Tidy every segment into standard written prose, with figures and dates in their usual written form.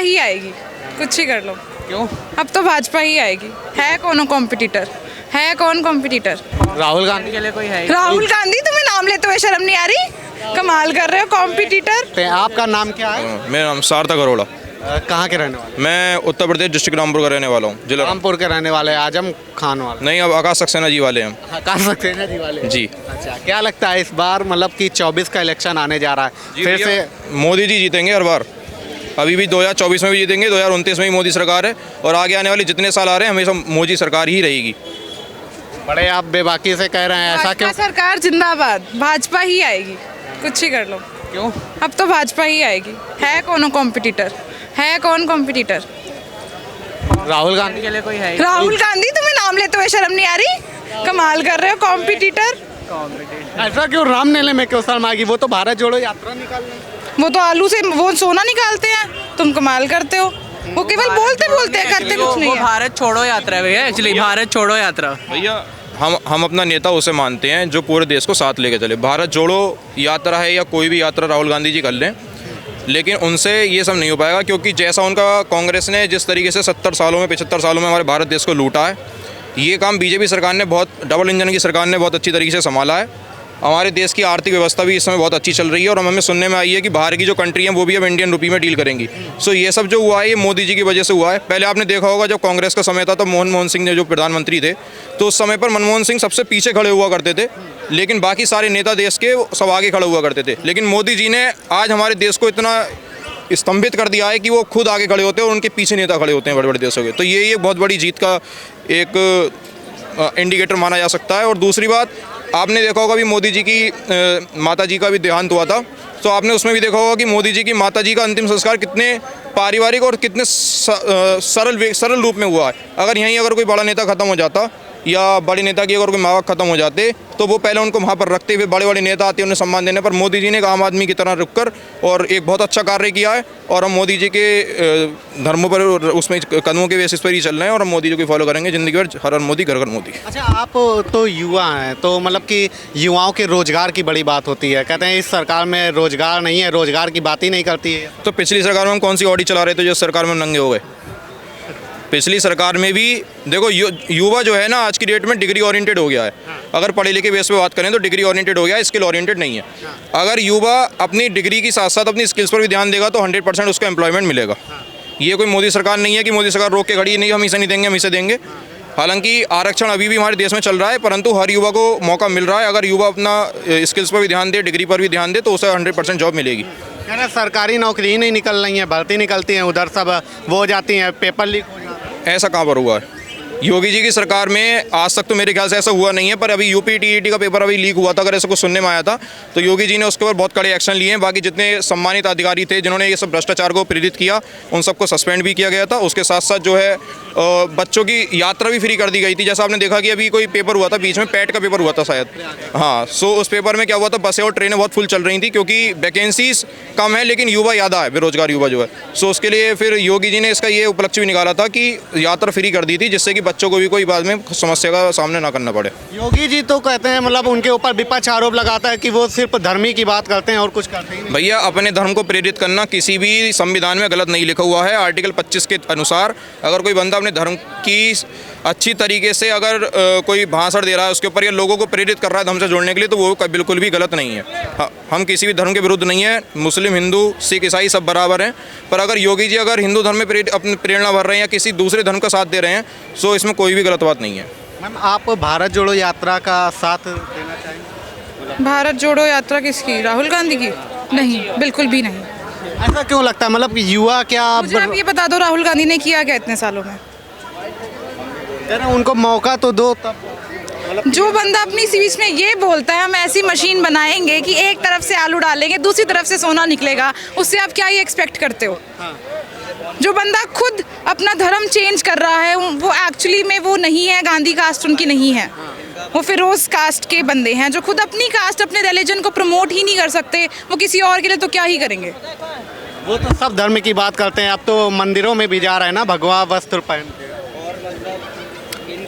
ही आएगी, कुछ ही कर लो। क्यों? अब तो भाजपा ही आएगी। है कौन कॉम्पिटिटर? है कौन कॉम्पिटिटर? राहुल गांधी के लिए कोई है? राहुल गांधी, तुम्हें नाम लेते हुए शर्म नहीं आ रही? कमाल कर रहे हो, कॉम्पिटिटर। आपका नाम क्या है? मेरा नाम सार्थक अरोड़ा। कहाँ के रहने वाले? मैं उत्तर प्रदेश डिस्ट्रिक्ट रामपुर का रहने वाला हूँ, जिला रामपुर के रहने वाले, आजम खान वाले? नहीं, अब आकाश सक्सेना जी वाले हैं हम। कर सकते हैं जी वाले जी। अच्छा, क्या लगता है इस बार मतलब कि 24 का इलेक्शन आने जा रहा है, फिर से मोदी जी जीतेंगे हर बार। अभी भी 2024 में भी जीतेंगे, 2029 में भी मोदी सरकार है, और आगे आने वाले जितने साल आ रहे हैं हमेशा मोदी सरकार ही रहेगी। बड़े आप बेबाकी से कह रहे हैं, ऐसा क्यों? भाजपा सरकार जिंदाबाद, भाजपा ही आएगी, कुछ ही कर लो। क्यों? अब तो भाजपा ही आएगी। है कौन कॉम्पिटिटर? है कौन कॉम्पिटिटर? राहुल गांधी के लिए कोई है? राहुल गांधी, तुम्हें नाम लेते हुए शर्म नहीं आ रही? कमाल कर रहे हो, कॉम्पिटिटर। ऐसा क्यों? रामलीला में क्यों शर्म आएगी? वो तो भारत जोड़ो यात्रा निकाल रहे हैं। वो तो आलू से वो सोना निकालते हैं, तुम कमाल करते हो। वो केवल बोलते बोलते हैं, करते कुछ नहीं वो है। भारत छोड़ो यात्रा है भैया, एक्चुअली भारत छोड़ो यात्रा। भैया हम अपना नेता उसे मानते हैं जो पूरे देश को साथ लेके चले। भारत जोड़ो यात्रा है या कोई भी यात्रा राहुल गांधी जी कर लें, लेकिन उनसे ये सब नहीं हो पाएगा, क्योंकि जैसा उनका कांग्रेस ने जिस तरीके से 70 सालों में 75 सालों में हमारे भारत देश को लूटा है, ये काम बीजेपी सरकार ने बहुत, डबल इंजन की सरकार ने बहुत अच्छी तरीके से संभाला है। हमारे देश की आर्थिक व्यवस्था भी इस समय बहुत अच्छी चल रही है, और हमें सुनने में आई है कि बाहर की जो कंट्री हैं वो भी अब इंडियन रुपी में डील करेंगी। सो ये सब जो हुआ है ये मोदी जी की वजह से हुआ है। पहले आपने देखा होगा जब कांग्रेस का समय था तो मनमोहन सिंह ने जो प्रधानमंत्री थे, तो उस समय पर मनमोहन सिंह सबसे पीछे खड़े हुआ करते थे, लेकिन बाकी सारे नेता देश के सब आगे खड़े हुआ करते थे। लेकिन मोदी जी ने आज हमारे देश को इतना स्तंभित कर दिया है कि वो खुद आगे खड़े होते हैं और उनके पीछे नेता खड़े होते हैं बड़े बड़े देशों के। तो ये एक बहुत बड़ी जीत का एक इंडिकेटर माना जा सकता है। और दूसरी बात, आपने देखा होगा भी मोदी जी की माता जी का भी देहांत हुआ था, तो आपने उसमें भी देखा होगा कि मोदी जी की माता जी का अंतिम संस्कार कितने पारिवारिक और कितने सरल रूप में हुआ है। अगर यहीं अगर कोई बड़ा नेता खत्म हो जाता या बड़े नेता की अगर कोई माँ बाप खत्म हो जाते तो वो पहले उनको वहाँ पर रखते हुए बड़े बड़े नेता आते उन्हें सम्मान देने पर, मोदी जी ने एक आम आदमी की तरह रुककर और एक बहुत अच्छा कार्य किया है। और हम मोदी जी के धर्मों पर उसमें कदमों के बेसिस पर ही चल रहे हैं, और हम मोदी जी को फॉलो करेंगे जिंदगी भर, हर हर मोदी घर घर मोदी। अच्छा, आप तो युवा हैं, तो मतलब कि युवाओं के रोजगार की बड़ी बात होती है, कहते हैं इस सरकार में रोजगार नहीं है, रोजगार की बात ही नहीं करती है। तो पिछली सरकार में हम कौन सी ऑडी चला रहे थे जो सरकार में नंगे हो गए? पिछली सरकार में भी देखो युवा जो है ना आज की डेट में डिग्री ओरिएंटेड हो गया है। अगर पढ़े लिखे बेस पे बात करें तो डिग्री ओरिएंटेड हो गया है, स्किल ओरिएंटेड नहीं है। अगर युवा अपनी डिग्री के साथ साथ अपनी स्किल्स पर भी ध्यान देगा तो 100% उसको एम्प्लॉयमेंट मिलेगा। ये कोई मोदी सरकार नहीं है कि मोदी सरकार रोक के खड़ी नहीं, हम इसे नहीं देंगे, हम इसे देंगे। हालांकि आरक्षण अभी भी हमारे देश में चल रहा है, परंतु हर युवा को मौका मिल रहा है। अगर युवा अपना स्किल्स पर भी ध्यान दे, डिग्री पर भी ध्यान दे, तो उसे 100% जॉब मिलेगी। कह रहे सरकारी नौकरी ही नहीं निकल रही है, भर्ती निकलती है उधर सब वो हो जाती हैं, पेपर लीक हो जाता है। ऐसा कहाँ पर हुआ है? योगी जी की सरकार में आज तक तो मेरे ख्याल से ऐसा हुआ नहीं है, पर अभी यूपी टीईटी का पेपर अभी लीक हुआ था, अगर ऐसा कुछ सुनने में आया था तो योगी जी ने उसके ऊपर बहुत कड़े एक्शन लिए हैं। बाकी जितने सम्मानित अधिकारी थे जिन्होंने ये सब भ्रष्टाचार को प्रेरित किया उन सबको सस्पेंड भी किया गया था। उसके साथ साथ जो है बच्चों की यात्रा भी फ्री कर दी गई थी। जैसा आपने देखा कि अभी कोई पेपर हुआ था बीच में, पैट का पेपर हुआ था शायद, हाँ। सो उस पेपर में क्या हुआ था, बसें और ट्रेनें बहुत फुल चल रही थी क्योंकि वैकेंसीज कम है लेकिन युवा ज़्यादा है, बेरोजगार युवा जो है। सो उसके लिए फिर योगी जी ने इसका ये उपलक्ष्य भी निकाला था कि यात्रा फ्री कर दी थी, जिससे कि बच्चों को भी कोई बाद में समस्या का सामना ना करना पड़े। योगी जी तो कहते हैं मतलब उनके ऊपर विपक्ष आरोप लगाता है कि वो सिर्फ धर्म की बात करते हैं और कुछ करते ही नहीं। भैया अपने धर्म को प्रेरित करना किसी भी संविधान में गलत नहीं लिखा हुआ है। आर्टिकल 25 के अनुसार अगर कोई बंदा अपने धर्म की अच्छी तरीके से अगर कोई भाषण दे रहा है उसके ऊपर या लोगों को प्रेरित कर रहा है धर्म से जोड़ने के लिए, तो वो बिल्कुल भी गलत नहीं है। हम किसी भी धर्म के विरुद्ध नहीं है, मुस्लिम, हिंदू, सिख, ईसाई सब बराबर हैं। पर अगर योगी जी अगर हिंदू धर्म में अपनी प्रेरणा भर रहे हैं या किसी दूसरे धर्म का साथ दे रहे हैं, सो इसमें कोई भी गलत बात नहीं है। मैम, आप भारत जोड़ो यात्रा का साथ देना चाहेंगे? भारत जोड़ो यात्रा किसकी? राहुल गांधी की? नहीं, बिल्कुल भी नहीं। ऐसा क्यों लगता है? मतलब युवा क्या मुझे आप ये बता दो राहुल गांधी ने किया क्या इतने सालों में? उनको मौका तो दो तब। जो बंदा अपनी सीरीज में ये बोलता है हम ऐसी मशीन बनाएंगे कि एक तरफ से आलू डालेंगे दूसरी तरफ से सोना निकलेगा, उससे आप क्या ये एक्सपेक्ट करते हो? जो बंदा खुद अपना धर्म चेंज कर रहा है वो एक्चुअली में वो नहीं है, गांधी कास्ट उनकी नहीं है, वो फिरोज कास्ट के बंदे हैं जो खुद अपनी कास्ट अपने रिलीजन को प्रमोट ही नहीं कर सकते, वो किसी और के लिए तो क्या ही करेंगे। वो तो सब धर्म की बात करते हैं, अब तो मंदिरों में भी जा रहे हैं ना भगवा वस्त्र पहन के।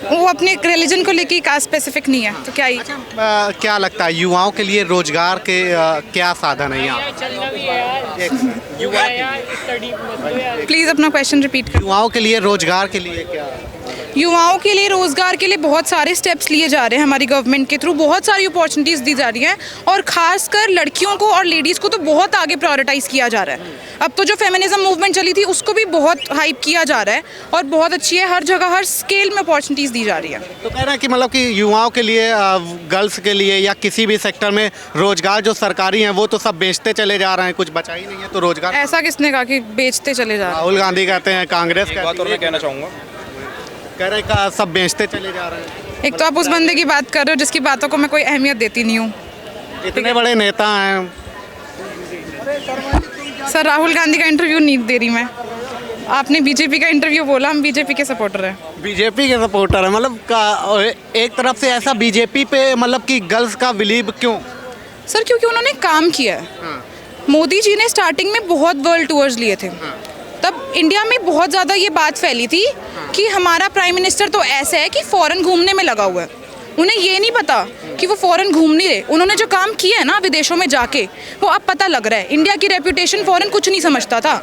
वो अपने रिलीजन को लेके कास्ट स्पेसिफिक नहीं है, तो क्या ही। क्या लगता है युवाओं के लिए रोजगार के क्या साधन है यहाँ? प्लीज़ अपना क्वेश्चन रिपीट कर। युवाओं के लिए रोजगार के लिए क्या? युवाओं के लिए रोज़गार के लिए बहुत सारे स्टेप्स लिए जा रहे हैं हमारी गवर्नमेंट के थ्रू, बहुत सारी अपॉर्चुनिटीज़ दी जा रही हैं, और ख़ासकर लड़कियों को और लेडीज़ को तो बहुत आगे प्रायोरिटाइज़ किया जा रहा है। अब तो जो फेमिनिज्म मूवमेंट चली थी उसको भी बहुत हाइप किया जा रहा है, और बहुत अच्छी है, हर जगह हर स्केल में अपॉर्चुनिटीज़ दी जा रही है। तो कह रहे हैं कि मतलब कि युवाओं के लिए, गर्ल्स के लिए या किसी भी सेक्टर में रोजगार जो सरकारी हैं वो तो सब बेचते चले जा रहे हैं, कुछ बचा ही नहीं है, तो रोजगार ऐसा किसने कहा कि बेचते चले जा रहे हैं? राहुल गांधी कहते हैं, कांग्रेस एक बात और मैं कहना चाहूँगा, कह रहे हैं सब बेचते चले जा रहे हैं। एक तो आप उस बंदे की बात कर रहे हो जिसकी बातों को मैं कोई अहमियत देती नहीं हूँ। इतने बड़े नेता हैं। सर राहुल गांधी का इंटरव्यू नहीं दे रही मैं, आपने बीजेपी का इंटरव्यू बोला, हम बीजेपी के सपोर्टर हैं। बीजेपी के सपोर्टर है, मतलब एक तरफ से ऐसा बीजेपी पे मतलब कि गर्ल्स का बिलीव क्यों? सर क्योंकि उन्होंने काम किया है। मोदी जी ने स्टार्टिंग में बहुत वर्ल्ड टूर्स लिए थे, तब इंडिया में बहुत ज़्यादा ये बात फैली थी कि हमारा प्राइम मिनिस्टर तो ऐसा है कि फ़ॉरेन घूमने में लगा हुआ है। उन्हें ये नहीं पता कि वो फ़ॉरेन घूम नहीं रहे, उन्होंने जो काम किया है ना विदेशों में जाके, वो अब पता लग रहा है। इंडिया की रेपुटेशन फ़ॉरेन कुछ नहीं समझता था,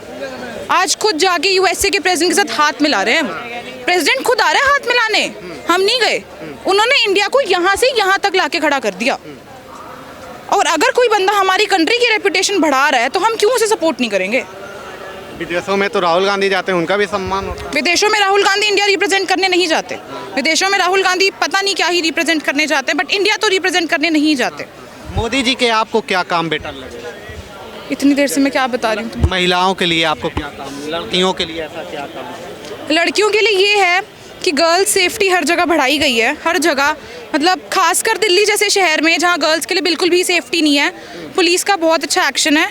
आज खुद जाके यूएसए के प्रेसिडेंट के साथ हाथ मिला रहे हैं। प्रेसिडेंट खुद आ रहा है हाथ मिलाने, हम नहीं गए। उन्होंने इंडिया को यहाँ से यहाँ तक ला के खड़ा कर दिया, और अगर कोई बंदा हमारी कंट्री की रेपुटेशन बढ़ा रहा है तो हम क्यों उसे सपोर्ट नहीं करेंगे? विदेशों में तो राहुल गांधी जाते हैं, उनका भी सम्मान होता है। विदेशों में राहुल गांधी इंडिया रिप्रेजेंट करने नहीं जाते, विदेशों में राहुल गांधी पता नहीं क्या ही रिप्रेजेंट करने जाते हैं, बट इंडिया तो रिप्रेजेंट करने नहीं जाते। मोदी जी के आपको क्या काम बेटर लगे? इतनी देर से मैं क्या बता रही हूँ। महिलाओं के लिए आपको क्या काम, लड़कियों के लिए ऐसा क्या काम? लड़कियों के लिए ये है कि गर्ल्स सेफ्टी हर जगह बढ़ाई गई है, हर जगह, मतलब खासकर दिल्ली जैसे शहर में जहाँ गर्ल्स के लिए बिल्कुल भी सेफ्टी नहीं है, पुलिस का बहुत अच्छा एक्शन है।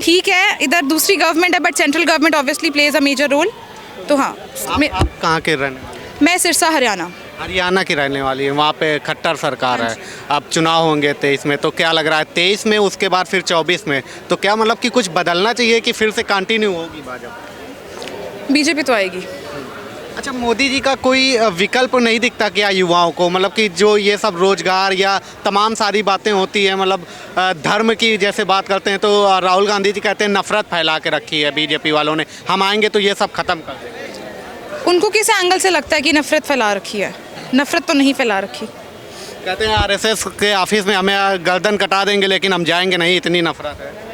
ठीक है, इधर दूसरी गवर्नमेंट है, but central government obviously plays a major role. तो हाँ, आप कहाँ के रहने वाले? मैं सिरसा हरियाणा। हरियाणा की रहने वाली है, वहाँ पे खट्टर सरकार है। अब चुनाव होंगे 23 में, तो क्या लग रहा है 23 में, उसके बाद फिर 24 में, तो क्या मतलब कि कुछ बदलना चाहिए कि फिर से कंटिन्यू होगी भाजपा? बीजेपी तो आएगी। अच्छा, मोदी जी का कोई विकल्प नहीं दिखता क्या युवाओं को, मतलब कि जो ये सब रोजगार या तमाम सारी बातें होती है, मतलब धर्म की जैसे बात करते हैं, तो राहुल गांधी जी कहते हैं नफरत फैला के रखी है बीजेपी वालों ने, हम आएंगे तो ये सब खत्म कर देंगे। उनको किस एंगल से लगता है कि नफरत फैला रखी है? नफरत तो नहीं फैला रखी। कहते हैं आरएसएस के ऑफिस में हमें गर्दन कटा देंगे लेकिन हम जाएंगे नहीं, इतनी नफरत है।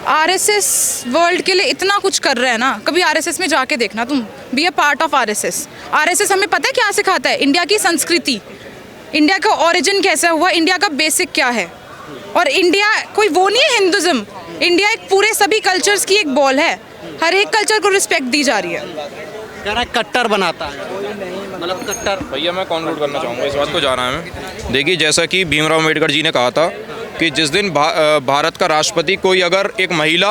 आरएसएस वर्ल्ड के लिए इतना कुछ कर रहा है ना, कभी आरएसएस में जाके देखना तुम, be a part of RSS. RSS हमें पता है क्या सिखाता है? इंडिया की संस्कृति, इंडिया का ओरिजिन कैसा हुआ, इंडिया का बेसिक क्या है। और इंडिया कोई वो नहीं है हिंदुज़म, इंडिया एक पूरे सभी कल्चर्स की एक बॉल है, हर एक कल्चर को रिस्पेक्ट दी जा रही है। कह रहा है कट्टर बनाता है, मतलब कट्टर। भैया मैं कंक्लूड करना चाहूँगा इस बात को, जाना है मैं। देखिए, जैसा कि भीमराव अम्बेडकर जी ने कहा था कि जिस दिन भारत का राष्ट्रपति कोई अगर एक महिला,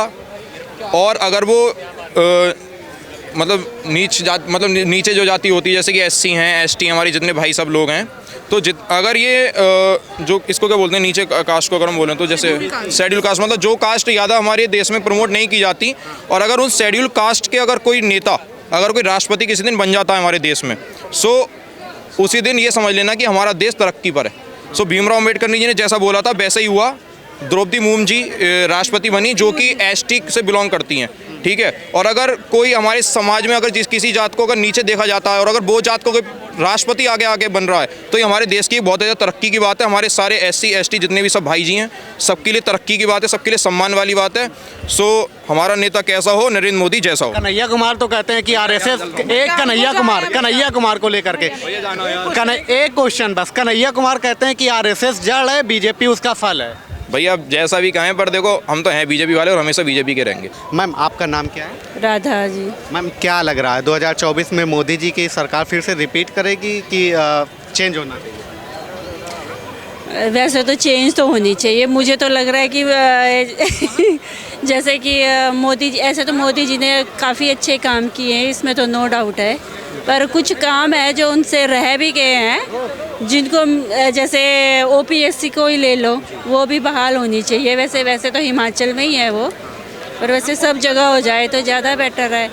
और अगर वो मतलब नीचे जो जाति होती है, जैसे कि एससी हैं, एसटी, हमारी जितने भाई सब लोग हैं, तो अगर ये जो इसको क्या बोलते हैं, नीचे कास्ट को अगर हम बोलें तो जैसे शेड्यूल कास्ट, मतलब जो कास्ट ज़्यादा हमारे देश में प्रमोट नहीं की जाती, और अगर उस शेड्यूल कास्ट के अगर कोई नेता, अगर कोई राष्ट्रपति किसी दिन बन जाता है हमारे देश में, सो उसी दिन ये समझ लेना कि हमारा देश तरक्की पर है। सो भीमराव अम्बेडकर जी ने जैसा बोला था वैसे ही हुआ। द्रौपदी मुर्मू जी राष्ट्रपति बनी जो कि एसटी से बिलोंग करती हैं, ठीक है। और अगर कोई हमारे समाज में अगर किसी जात को अगर नीचे देखा जाता है, और अगर वो जात को कोई राष्ट्रपति आगे बन रहा है, तो ये हमारे देश की बहुत ज़्यादा तरक्की की बात है। हमारे सारे एससी एसटी जितने भी सब भाई जी हैं, सबके लिए तरक्की की बात है, सबके लिए सम्मान वाली बात है। सो हमारा नेता कैसा हो, नरेंद्र मोदी जैसा हो। कन्हैया कुमार तो कहते हैं कि आरएसएस, एक कन्हैया कुमार को लेकर के एक क्वेश्चन बस, कन्हैया कुमार कहते हैं कि आरएसएस जड़ है, बीजेपी उसका फल है। भैया जैसा भी कहें, पर देखो हम तो हैं बीजेपी वाले और हमेशा बीजेपी के रहेंगे। मैम आपका नाम क्या है? राधा जी। मैम क्या लग रहा है 2024 में मोदी जी की सरकार फिर से रिपीट करेगी कि चेंज होना चाहिए? वैसे तो चेंज तो होनी चाहिए, मुझे तो लग रहा है कि जैसे कि मोदी जी, ऐसे तो मोदी जी ने काफ़ी अच्छे काम किए हैं, इसमें तो नो डाउट है, पर कुछ काम है जो उनसे रह भी गए हैं, जिनको जैसे ओपीएससी को ही ले लो, वो भी बहाल होनी चाहिए। वैसे तो हिमाचल में ही है वो, पर वैसे सब जगह हो जाए तो ज़्यादा बेटर है।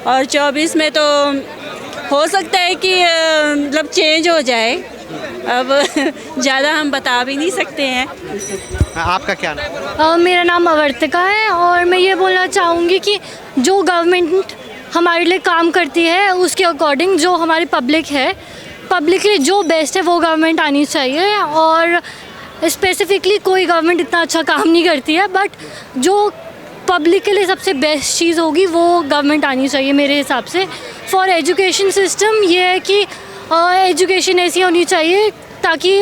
और 24 में तो हो सकता है कि मतलब चेंज हो जाए, अब ज़्यादा हम बता भी नहीं सकते हैं। आपका क्या नाम? मेरा नाम अवर्तिका है और मैं ये बोलना चाहूँगी कि जो गवर्नमेंट हमारे लिए काम करती है उसके अकॉर्डिंग जो हमारी पब्लिक है, पब्लिक के लिए जो बेस्ट है वो गवर्नमेंट आनी चाहिए। और स्पेसिफिकली कोई गवर्नमेंट इतना अच्छा काम नहीं करती है, बट जो पब्लिक के लिए सबसे बेस्ट चीज़ होगी वो गवर्नमेंट आनी चाहिए मेरे हिसाब से। फॉर एजुकेशन सिस्टम ये है कि एजुकेशन ऐसी होनी चाहिए ताकि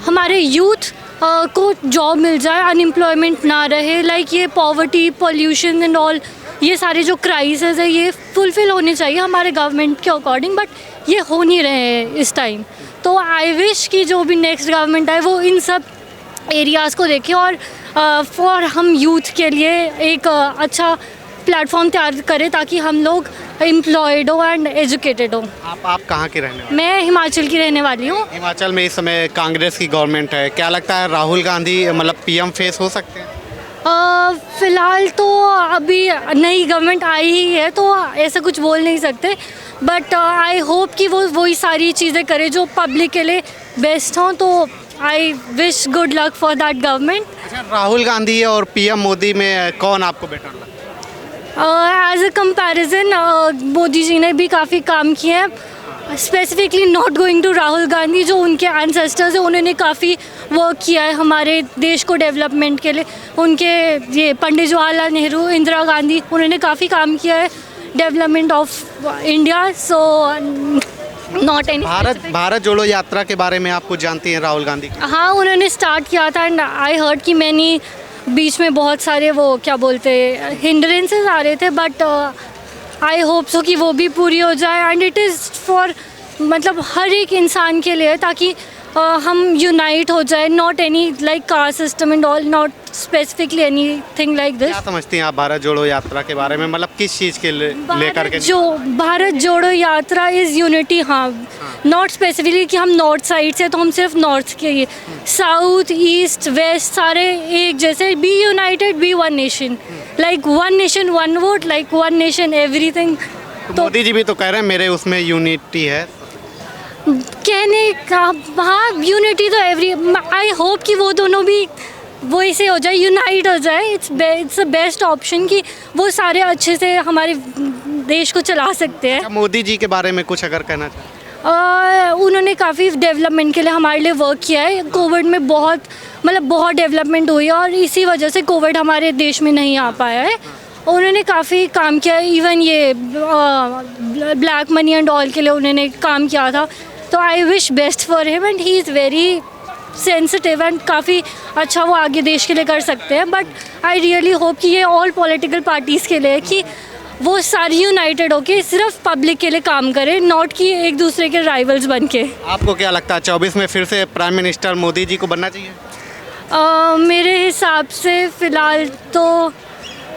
हमारे यूथ को जॉब मिल जाए, अनएम्प्लॉयमेंट ना रहे। लाइक ये पॉवर्टी, पॉल्यूशन एंड ऑल, ये सारे जो क्राइसिस है ये फुलफ़िल होने चाहिए हमारे गवर्नमेंट के अकॉर्डिंग, बट ये हो नहीं रहे हैं इस टाइम। तो आई विश कि जो भी नेक्स्ट गवर्नमेंट आए वो इन सब एरियाज़ को देखे और फॉर हम यूथ के लिए एक अच्छा प्लेटफॉर्म तैयार करें ताकि हम लोग एम्प्लॉयड हो एंड एजुकेटेड हो। आप कहाँ के रहने वाले? मैं हिमाचल की रहने वाली हूँ। हिमाचल में इस समय कांग्रेस की गवर्नमेंट है, क्या लगता है राहुल गांधी मतलब पीएम फेस हो सकते हैं? फ़िलहाल तो अभी नई गवर्नमेंट आई ही है तो ऐसा कुछ बोल नहीं सकते, बट आई होप कि वो वही सारी चीज़ें करे जो पब्लिक के लिए बेस्ट हों। तो I wish good luck for that government. अच्छा, राहुल गांधी और पीएम मोदी में कौन आपको बेटर लगता है? As a comparison Modi ji ने भी काफ़ी काम किए हैं, specifically not going to Rahul Gandhi. जो उनके एंसेस्टर्स हैं उन्होंने काफ़ी वर्क किया है हमारे देश को डेवलपमेंट के लिए। उनके ये पंडित जवाहरलाल नेहरू, इंदिरा गांधी, उन्होंने काफ़ी काम किया है development of India. So not any. Bharat जोड़ो यात्रा के बारे में आप कुछ जानती हैं राहुल गांधी की? हाँ, उन्होंने स्टार्ट किया था एंड आई हर्ड कि मैंने बीच में बहुत सारे वो क्या बोलते हिंड्रेंसेस आ रहे थे, बट आई होप सो कि वो भी पूरी हो जाए। एंड इट इज़ फॉर मतलब हर एक इंसान के लिए ताकि हम यूनाइट हो जाए, not any like caste system and all, not specifically anything like this. क्या समझती हैं आप भारत जोड़ो यात्रा के बारे में, मतलब किस चीज़ के लेकर के? जो भारत जोड़ो यात्रा इज़ यूनिटी। हाँ, नॉट स्पेसिफिकली कि हम नॉर्थ साइड से तो हम सिर्फ नॉर्थ के ही, साउथ ईस्ट वेस्ट सारे एक जैसे, be united, be one nation, like one nation one vote, like one nation everything. तो मोदी जी भी तो कह रहे हैं मेरे उसमें यूनिटी है। कहने का हाँ, यूनिटी तो एवरी, आई होप कि वो दोनों भी वो ऐसे हो जाए, यूनाइट हो जाए। इट्स द बेस्ट ऑप्शन कि वो सारे अच्छे से हमारे देश को चला सकते हैं। मोदी जी के बारे में कुछ अगर कहना चाहें? उन्होंने काफ़ी डेवलपमेंट के लिए हमारे लिए वर्क किया है। कोविड में बहुत डेवलपमेंट हुई है और इसी वजह से कोविड हमारे देश में नहीं आ पाया है। उन्होंने काफ़ी काम किया है, इवन ये ब्लैक मनी एंड ऑल के लिए उन्होंने काम किया था। तो I wish best for him and he is very sensitive and काफ़ी अच्छा वो आगे देश के लिए कर सकते हैं। बट आई रियली होप कि ये ऑल पॉलिटिकल पार्टीज़ के लिए कि वो सारी यूनाइटेड होके सिर्फ पब्लिक के लिए काम करें, नॉट कि एक दूसरे के राइवल्स बन के। आपको क्या लगता है 24 में फिर से प्राइम मिनिस्टर मोदी जी को बनना चाहिए? मेरे हिसाब से फ़िलहाल तो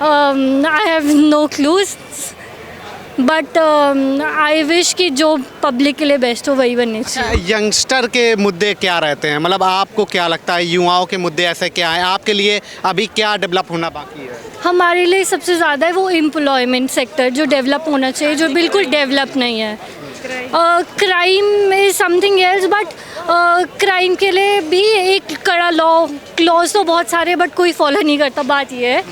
I have no clues, but I wish कि जो पब्लिक के लिए बेस्ट हो वही बनने चाहिए। यंगस्टर के मुद्दे क्या रहते हैं, मतलब आपको क्या लगता है युवाओं के मुद्दे ऐसे क्या हैं आपके लिए, अभी क्या डेवलप होना बाकी है? हमारे लिए सबसे ज़्यादा है वो एम्प्लॉयमेंट सेक्टर जो डेवलप होना चाहिए, जो बिल्कुल डेवलप नहीं है। Crime is something else, but crime के लिए भी एक कड़ा क्लॉज तो बहुत सारे बट कोई फॉलो नहीं करता, बात ये है।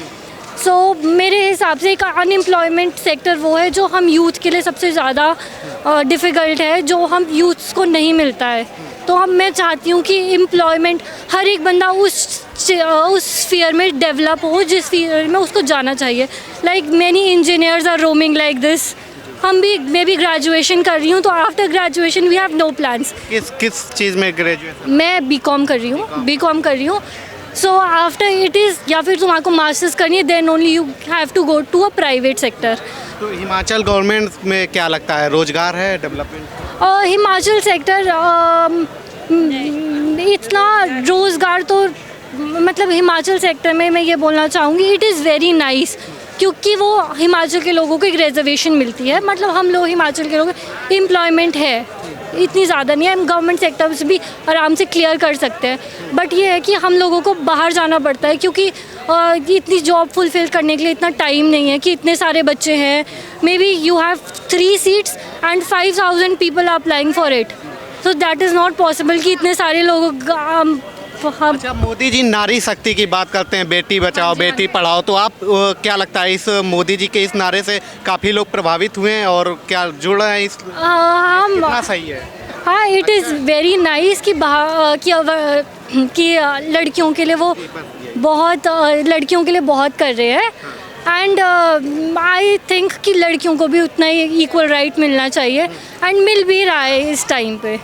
सो मेरे हिसाब से एक अनएम्प्लॉयमेंट सेक्टर वो है जो हम यूथ के लिए सबसे ज़्यादा डिफ़िकल्ट है, जो हम यूथ्स को नहीं मिलता है। तो मैं चाहती हूँ कि एम्प्लॉयमेंट हर एक बंदा उस स्फीयर में डेवलप हो जिस स्फीयर में उसको जाना चाहिए। Like many engineers are roaming like this. मैं भी ग्रेजुएशन कर रही हूँ, तो after graduation we have no plans. किस चीज़ में ग्रेजुएशन? मैं बीकॉम कर रही हूँ। सो आफ्टर इट इज़, या फिर तुम्हारे मास्टर्स करनी है, then only you have to go to a private sector. तो हिमाचल गवर्नमेंट में क्या लगता है, रोजगार है, डेवलपमेंट? हिमाचल सेक्टर इतना रोज़गार तो मतलब हिमाचल सेक्टर में मैं ये बोलना चाहूँगी इट इज़ वेरी नाइस, क्योंकि वो हिमाचल के लोगों को एक रिजर्वेशन मिलती है। मतलब हम लोग हिमाचल के लोग एम्प्लॉयमेंट है इतनी ज़्यादा नहीं है, हम गवर्नमेंट सेक्टर्स भी आराम से क्लियर कर सकते हैं। बट ये है कि हम लोगों को बाहर जाना पड़ता है, क्योंकि इतनी जॉब फुलफिल करने के लिए इतना टाइम नहीं है कि इतने सारे बच्चे हैं, maybe you have 3 seats and 5000 people are applying for it, so that is not possible कि इतने सारे लोग अच्छा, मोदी जी नारी शक्ति की बात करते हैं, बेटी बचाओ बेटी पढ़ाओ, तो आप क्या लगता है इस मोदी जी के इस नारे से काफ़ी लोग प्रभावित हुए हैं और क्या जुड़ रहे हैं इस कितना सही है? हाँ, इट इज़ वेरी नाइस कि लड़कियों के लिए वो बहुत लड़कियों के लिए बहुत कर रहे हैं, एंड आई थिंक कि लड़कियों को भी उतना ही इक्वल राइट मिलना चाहिए, एंड मिल भी रहा है इस टाइम पे।